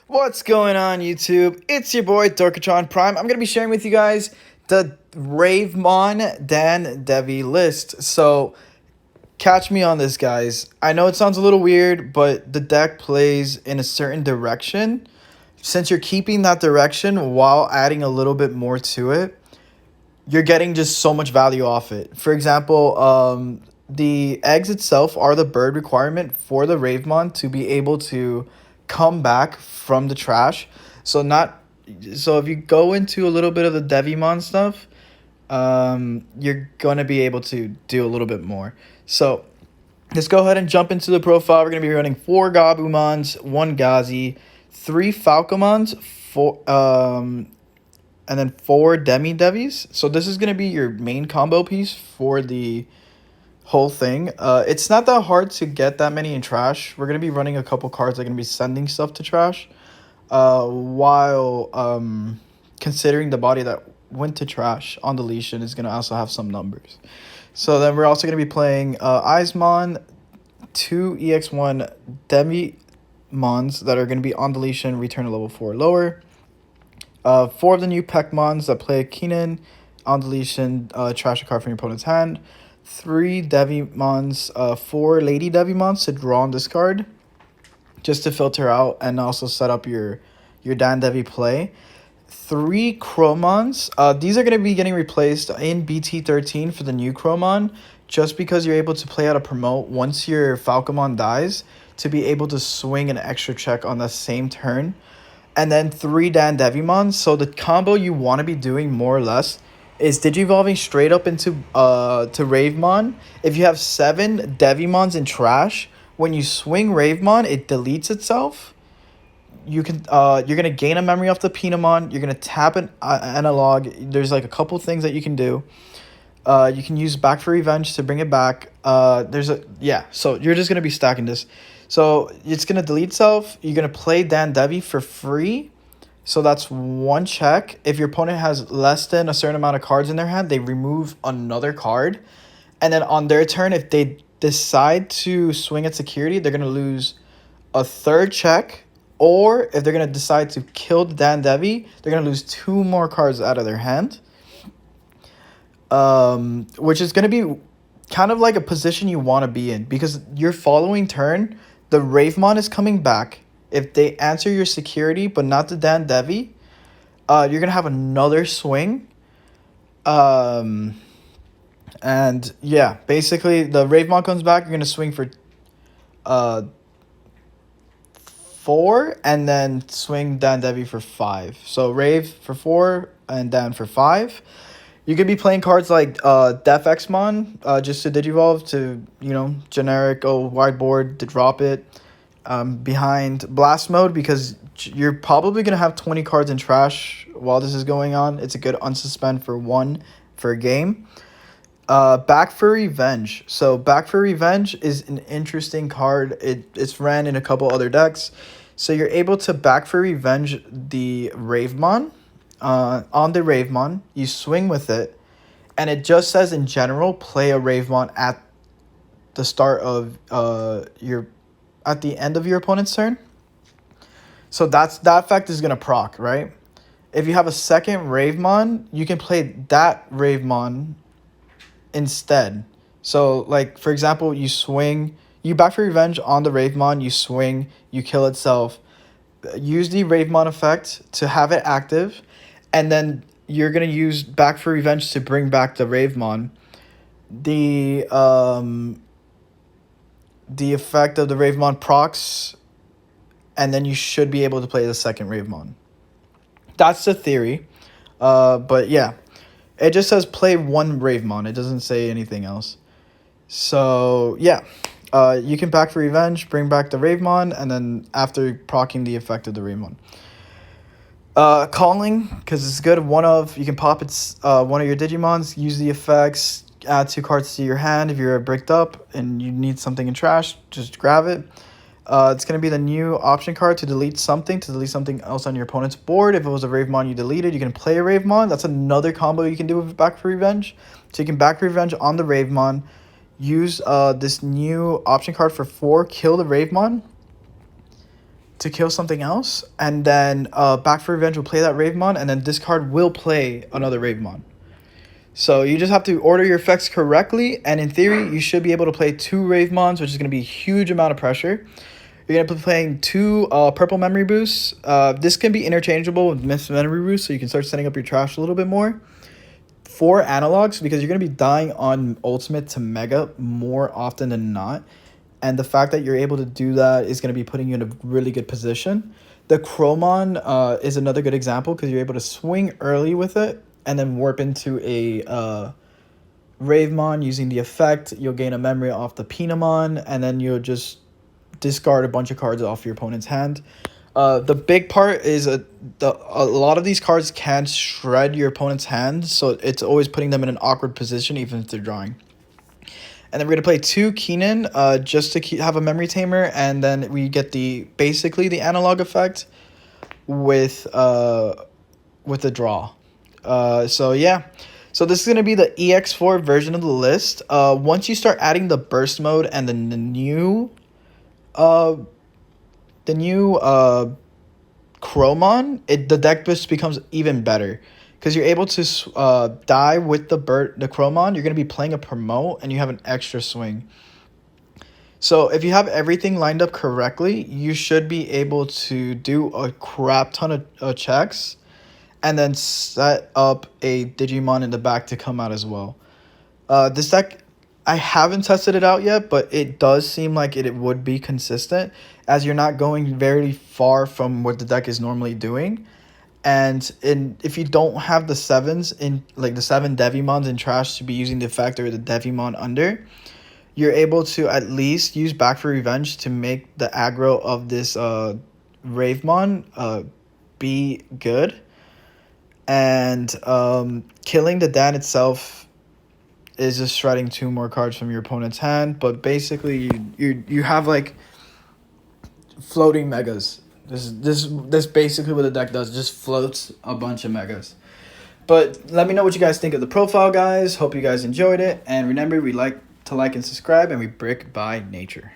What's going on, YouTube? It's your boy Dorkatron Prime. I'm gonna be sharing with you guys the Ravemon Dandevi list. So catch me on this, guys. I know it sounds a little weird, but the deck plays in a certain direction. Since you're keeping that direction while adding a little bit more to it, you're getting just so much value off it. For example, the eggs itself are the bird requirement for the Ravemon to be able to come back from the trash. So not so if you go into a little bit of the Devimon stuff, you're gonna be able to do a little bit more. So let's go ahead and jump into the profile. We're gonna be running 4 Gabumons, 1 Gazi, 3 Falcomons, and then 4 Demi Devis. So this is gonna be your main combo piece for the whole thing. It's not that hard to get that many in trash. We're gonna be running a couple cards that are gonna be sending stuff to trash, while considering the body that went to trash on deletion is gonna also have some numbers. So then we're also gonna be playing Eismon, 2 EX1 Demimons that are gonna be on deletion, return to level 4 or lower. 4 of the new Peckmons that play Keenan on deletion, trash a card from your opponent's hand. 3 Devimons, 4 Lady Devimons to draw on this card, just to filter out and also set up your Dandevi play. 3 Chromons. These are going to be getting replaced in BT13 for the new Chromon, just because you're able to play out a promote once your Falcomon dies to be able to swing an extra check on the same turn. And then 3 Dandevimon. So the combo you want to be doing more or less is Digivolving straight up into to Ravemon. If you have 7 Devimons in trash, when you swing Ravemon, it deletes itself. You can you're gonna gain a memory off the Pinamon. You're gonna tap an analog. There's like a couple things that you can do. You can use Back for Revenge to bring it back. So you're just gonna be stacking this. So it's gonna delete itself. You're gonna play Dandevi for free. So that's 1 check. If your opponent has less than a certain amount of cards in their hand, they remove another card. And then on their turn, if they decide to swing at security, they're gonna lose a 3rd check. Or if they're gonna decide to kill the Dandevi, they're gonna lose 2 more cards out of their hand. Which is gonna be kind of like a position you want to be in, because your following turn, the Ravemon is coming back. If they answer your security but not the Dandevi, you're gonna have another swing. And yeah, basically the Ravemon comes back. You're gonna swing for 4 and then swing Dandevi for 5. So Rave for 4 and Dan for 5. You could be playing cards like Def Exmon, just to Digivolve to, generic, wide board to drop it behind Blast Mode, because you're probably going to have 20 cards in trash while this is going on. It's a good unsuspend for 1 for a game. Back for Revenge. So Back for Revenge is an interesting card. It's ran in a couple other decks. So you're able to Back for Revenge the Ravemon. On the Ravemon, you swing with it, and it just says in general, play a Ravemon at the start of at the end of your opponent's turn. So that effect is gonna proc, right? If you have a second Ravemon, you can play that Ravemon instead. So like, for example, you swing, you Back for Revenge on the Ravemon, you swing, you kill itself, use the Ravemon effect to have it active, and then you're gonna use Back for Revenge to bring back the Ravemon. The effect of the Ravemon procs, and then you should be able to play the second Ravemon. That's the theory. But yeah, it just says play 1 Ravemon. It doesn't say anything else. So yeah, you can Back for Revenge, bring back the Ravemon, and then after proccing the effect of the Ravemon. Calling, because it's good. You can pop one of your Digimons, use the effects, add 2 cards to your hand. If you're bricked up and you need something in trash, just grab it. It's going to be the new option card to delete something else on your opponent's board. If it was a Ravemon you deleted, you can play a Ravemon. That's another combo you can do with Back for Revenge. So you can Back for Revenge on the Ravemon, use this new option card for 4, kill the Ravemon, to kill something else, and then Back for Revenge will play that Ravemon, and then this card will play another Ravemon. So you just have to order your effects correctly, and in theory, you should be able to play 2 Ravemons, which is going to be a huge amount of pressure. You're going to be playing 2 Purple Memory Boosts. This can be interchangeable with Mist Memory Boost, so you can start setting up your trash a little bit more. 4 Analogs, because you're going to be dying on Ultimate to Mega more often than not. And the fact that you're able to do that is going to be putting you in a really good position. The Chromon is another good example because you're able to swing early with it and then warp into a Ravemon using the effect. You'll gain a memory off the Pinamon, and then you'll just discard a bunch of cards off your opponent's hand. The big part is a lot of these cards can shred your opponent's hand, so it's always putting them in an awkward position even if they're drawing. And then we're going to play 2 Keenan just to have a memory tamer, and then we get basically the analog effect with the draw. So yeah. So this is going to be the Ex-04 version of the list. Once you start adding the burst mode and then the new Chromon, the deck just becomes even better. Because you're able to die with the Chromon, you're going to be playing a promote, and you have an extra swing. So if you have everything lined up correctly, you should be able to do a crap ton of checks, and then set up a Digimon in the back to come out as well. This deck, I haven't tested it out yet, but it does seem like it would be consistent, as you're not going very far from what the deck is normally doing. And if you don't have the 7s in, like the 7 Devimons in trash to be using the effect or the Devimon under, you're able to at least use Back for Revenge to make the aggro of this Ravemon be good. And killing the Dan itself is just shredding 2 more cards from your opponent's hand. But basically, you have like floating megas. This basically what the deck does. It just floats a bunch of megas. But let me know what you guys think of the profile, guys. Hope you guys enjoyed it. And remember, we like to like and subscribe, and we brick by nature.